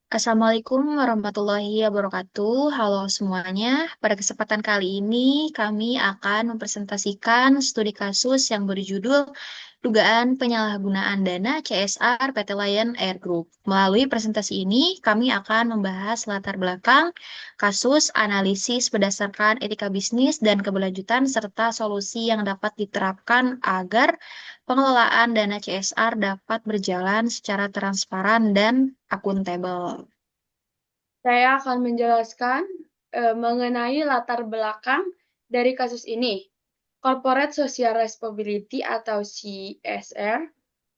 Assalamualaikum warahmatullahi wabarakatuh. Halo semuanya. Pada kesempatan kali ini, kami akan mempresentasikan studi kasus yang berjudul Dugaan Penyalahgunaan Dana CSR PT Lion Air Group. Melalui presentasi ini, kami akan membahas latar belakang kasus, analisis berdasarkan etika bisnis dan keberlanjutan, serta solusi yang dapat diterapkan agar pengelolaan dana CSR dapat berjalan secara transparan dan akuntabel. Saya akan menjelaskan mengenai latar belakang dari kasus ini. Corporate Social Responsibility atau CSR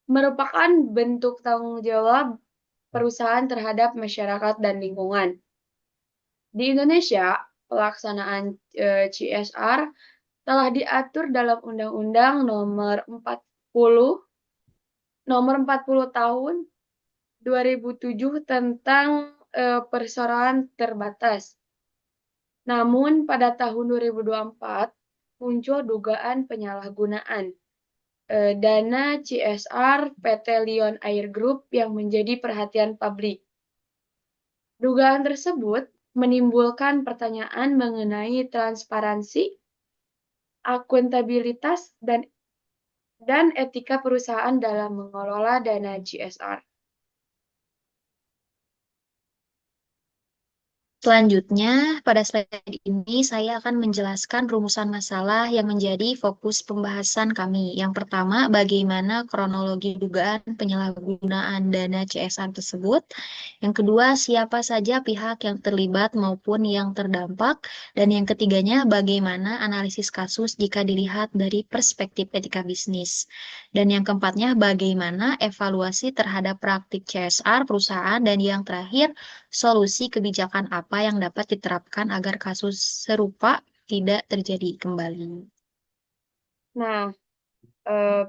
merupakan bentuk tanggung jawab perusahaan terhadap masyarakat dan lingkungan. Di Indonesia, pelaksanaan CSR telah diatur dalam Undang-Undang Nomor 40 Tahun 2007 tentang perseroan terbatas. Namun, pada tahun 2024 muncul dugaan penyalahgunaan dana CSR PT Lion Air Group yang menjadi perhatian publik. Dugaan tersebut menimbulkan pertanyaan mengenai transparansi, akuntabilitas, dan etika perusahaan dalam mengelola dana CSR. Selanjutnya, pada slide ini saya akan menjelaskan rumusan masalah yang menjadi fokus pembahasan kami. Yang pertama, bagaimana kronologi dugaan penyalahgunaan dana CSR tersebut. Yang kedua, siapa saja pihak yang terlibat maupun yang terdampak. Dan yang ketiganya, bagaimana analisis kasus jika dilihat dari perspektif etika bisnis. Dan yang keempatnya, bagaimana evaluasi terhadap praktik CSR perusahaan. Dan yang terakhir, solusi kebijakan apa yang dapat diterapkan agar kasus serupa tidak terjadi kembali. Nah,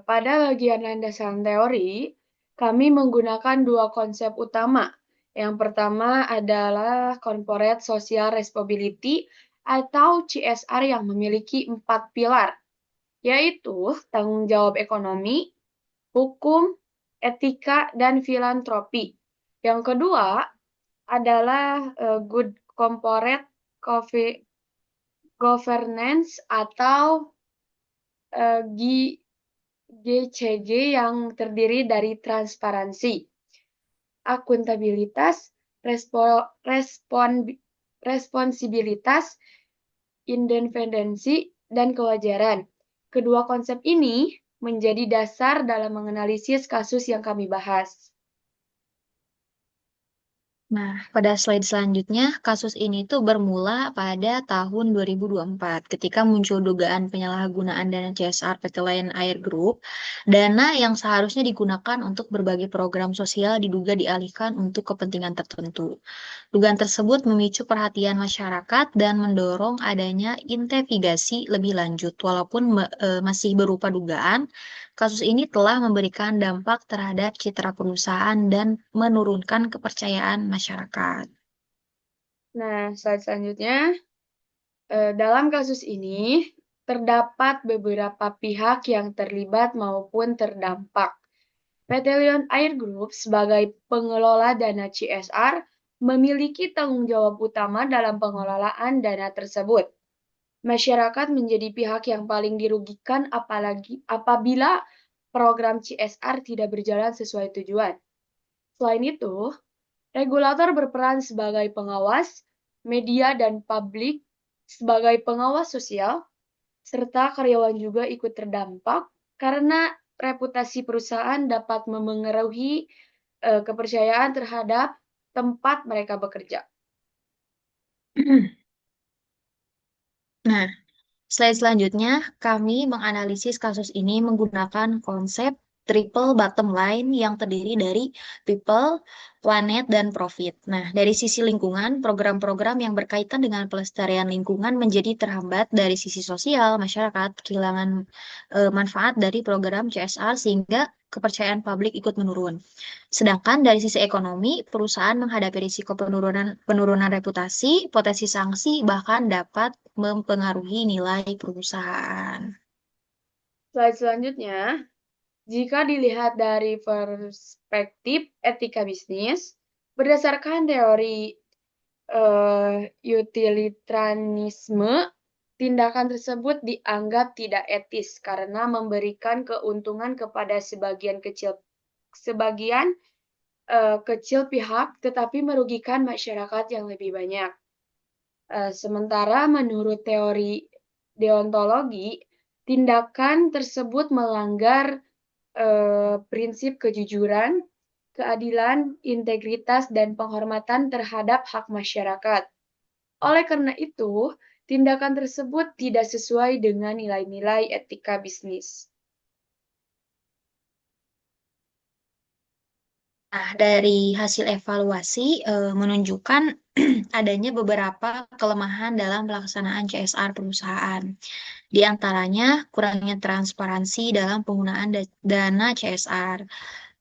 pada bagian landasan teori, kami menggunakan dua konsep utama. Yang pertama adalah Corporate Social Responsibility atau CSR yang memiliki 4 pilar, yaitu tanggung jawab ekonomi, hukum, etika, dan filantropi. Yang kedua adalah Good Corporate Governance atau GCG yang terdiri dari transparansi, akuntabilitas, responsibilitas, independensi, dan kewajaran. Kedua konsep ini menjadi dasar dalam menganalisis kasus yang kami bahas. Nah, pada slide selanjutnya, kasus ini tuh bermula pada tahun 2024 ketika muncul dugaan penyalahgunaan dana CSR PT Lion Air Group. Dana yang seharusnya digunakan untuk berbagai program sosial diduga dialihkan untuk kepentingan tertentu. Dugaan tersebut memicu perhatian masyarakat dan mendorong adanya investigasi lebih lanjut. Walaupun masih berupa dugaan, kasus ini telah memberikan dampak terhadap citra perusahaan dan menurunkan kepercayaan masyarakat. Nah, slide selanjutnya, dalam kasus ini terdapat beberapa pihak yang terlibat maupun terdampak. PT Lion Air Group sebagai pengelola dana CSR memiliki tanggung jawab utama dalam pengelolaan dana tersebut. Masyarakat menjadi pihak yang paling dirugikan apalagi apabila program CSR tidak berjalan sesuai tujuan. Selain itu, regulator berperan sebagai pengawas, media dan publik sebagai pengawas sosial, serta karyawan juga ikut terdampak karena reputasi perusahaan dapat memengaruhi kepercayaan terhadap tempat mereka bekerja. Nah, slide selanjutnya, kami menganalisis kasus ini menggunakan konsep triple bottom line yang terdiri dari people, planet, dan profit. Nah, dari sisi lingkungan, program-program yang berkaitan dengan pelestarian lingkungan menjadi terhambat dari sisi sosial, masyarakat kehilangan manfaat dari program CSR sehingga kepercayaan publik ikut menurun. Sedangkan dari sisi ekonomi, perusahaan menghadapi risiko penurunan reputasi, potensi sanksi, bahkan dapat mempengaruhi nilai perusahaan. Slide selanjutnya, jika dilihat dari perspektif etika bisnis, Berdasarkan teori utilitarianisme, tindakan tersebut dianggap tidak etis karena memberikan keuntungan kepada sebagian kecil pihak, tetapi merugikan masyarakat yang lebih banyak. Sementara menurut teori deontologi, tindakan tersebut melanggar prinsip kejujuran, keadilan, integritas, dan penghormatan terhadap hak masyarakat. Oleh karena itu, tindakan tersebut tidak sesuai dengan nilai-nilai etika bisnis. Nah, dari hasil evaluasi menunjukkan adanya beberapa kelemahan dalam pelaksanaan CSR perusahaan. Di antaranya, kurangnya transparansi dalam penggunaan dana CSR,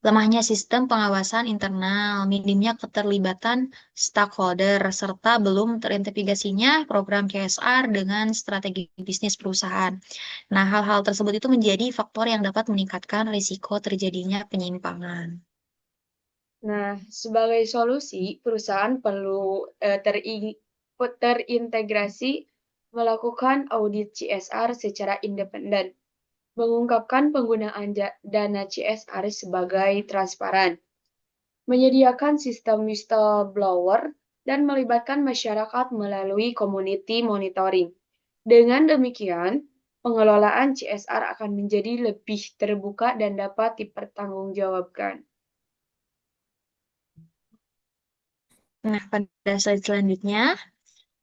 lemahnya sistem pengawasan internal, minimnya keterlibatan stakeholder, serta belum terintegrasinya program CSR dengan strategi bisnis perusahaan. Nah, hal-hal tersebut itu menjadi faktor yang dapat meningkatkan risiko terjadinya penyimpangan. Nah, sebagai solusi, perusahaan perlu terintegrasi melakukan audit CSR secara independen, mengungkapkan penggunaan dana CSR sebagai transparan, menyediakan sistem whistleblower, dan melibatkan masyarakat melalui community monitoring. Dengan demikian, pengelolaan CSR akan menjadi lebih terbuka dan dapat dipertanggungjawabkan. Nah, pada slide selanjutnya,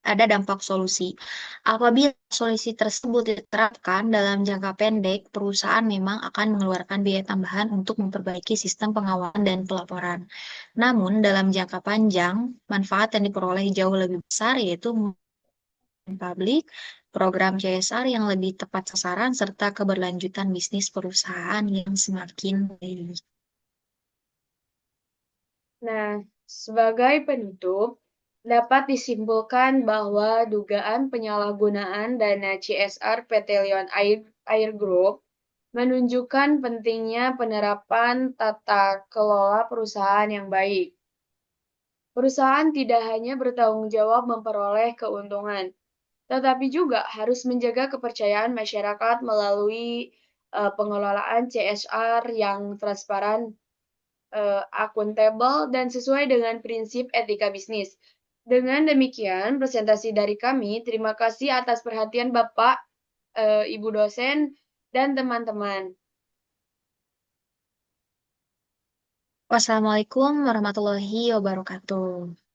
ada dampak solusi. Apabila solusi tersebut diterapkan dalam jangka pendek, perusahaan memang akan mengeluarkan biaya tambahan untuk memperbaiki sistem pengawasan dan pelaporan. Namun, dalam jangka panjang, manfaat yang diperoleh jauh lebih besar, yaitu publik, program CSR yang lebih tepat sasaran, serta keberlanjutan bisnis perusahaan yang semakin baik. Nah, sebagai penutup, dapat disimpulkan bahwa dugaan penyalahgunaan dana CSR PT Lion Air Group menunjukkan pentingnya penerapan tata kelola perusahaan yang baik. Perusahaan tidak hanya bertanggung jawab memperoleh keuntungan, tetapi juga harus menjaga kepercayaan masyarakat melalui pengelolaan CSR yang transparan, akuntabel, dan sesuai dengan prinsip etika bisnis. Dengan demikian, presentasi dari kami. Terima kasih atas perhatian Bapak, Ibu dosen, dan teman-teman. Wassalamualaikum warahmatullahi wabarakatuh.